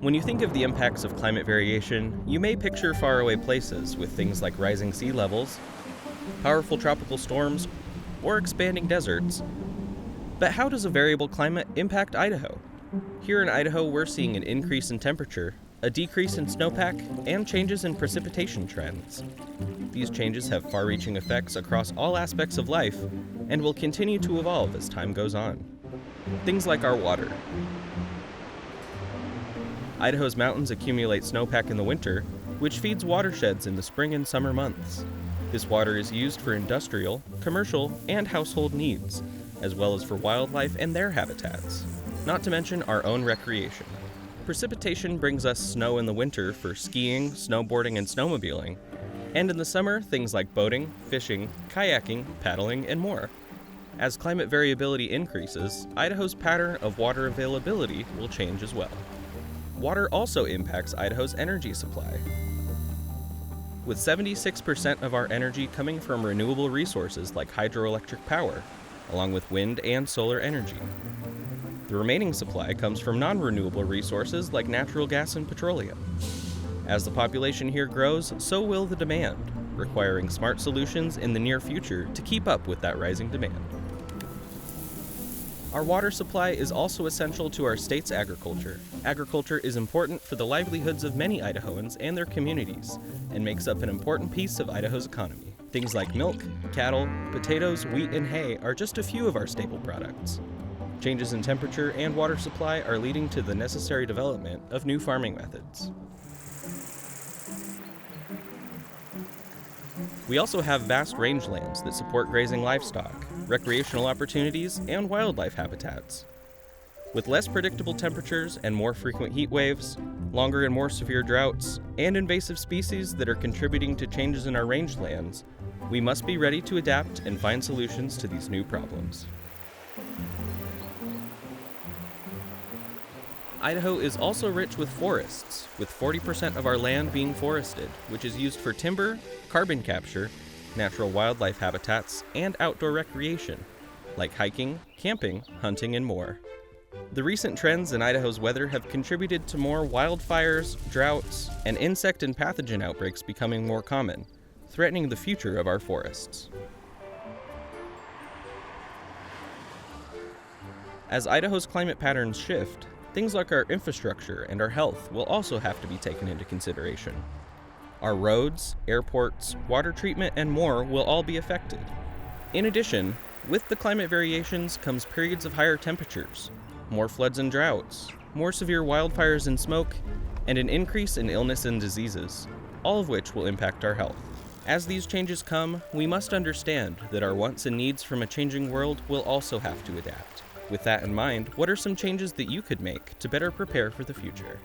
When you think of the impacts of climate variation, you may picture faraway places with things like rising sea levels, powerful tropical storms, or expanding deserts. But how does a variable climate impact Idaho? Here in Idaho, we're seeing an increase in temperature, a decrease in snowpack, and changes in precipitation trends. These changes have far-reaching effects across all aspects of life and will continue to evolve as time goes on. Things like our water. Idaho's mountains accumulate snowpack in the winter, which feeds watersheds in the spring and summer months. This water is used for industrial, commercial, and household needs, as well as for wildlife and their habitats, not to mention our own recreation. Precipitation brings us snow in the winter for skiing, snowboarding, and snowmobiling, and in the summer, things like boating, fishing, kayaking, paddling, and more. As climate variability increases, Idaho's pattern of water availability will change as well. Water also impacts Idaho's energy supply. With 76% of our energy coming from renewable resources like hydroelectric power, along with wind and solar energy. The remaining supply comes from non-renewable resources like natural gas and petroleum. As the population here grows, so will the demand, requiring smart solutions in the near future to keep up with that rising demand. Our water supply is also essential to our state's agriculture. Agriculture is important for the livelihoods of many Idahoans and their communities, and makes up an important piece of Idaho's economy. Things like milk, cattle, potatoes, wheat, and hay are just a few of our staple products. Changes in temperature and water supply are leading to the necessary development of new farming methods. We also have vast rangelands that support grazing livestock, recreational opportunities, and wildlife habitats. With less predictable temperatures and more frequent heat waves, longer and more severe droughts, and invasive species that are contributing to changes in our rangelands, we must be ready to adapt and find solutions to these new problems. Idaho is also rich with forests, with 40% of our land being forested, which is used for timber, carbon capture, natural wildlife habitats, and outdoor recreation, like hiking, camping, hunting, and more. The recent trends in Idaho's weather have contributed to more wildfires, droughts, and insect and pathogen outbreaks becoming more common, threatening the future of our forests. As Idaho's climate patterns shift, things like our infrastructure and our health will also have to be taken into consideration. Our roads, airports, water treatment, and more will all be affected. In addition, with the climate variations comes periods of higher temperatures, more floods and droughts, more severe wildfires and smoke, and an increase in illness and diseases, all of which will impact our health. As these changes come, we must understand that our wants and needs from a changing world will also have to adapt. With that in mind, what are some changes that you could make to better prepare for the future?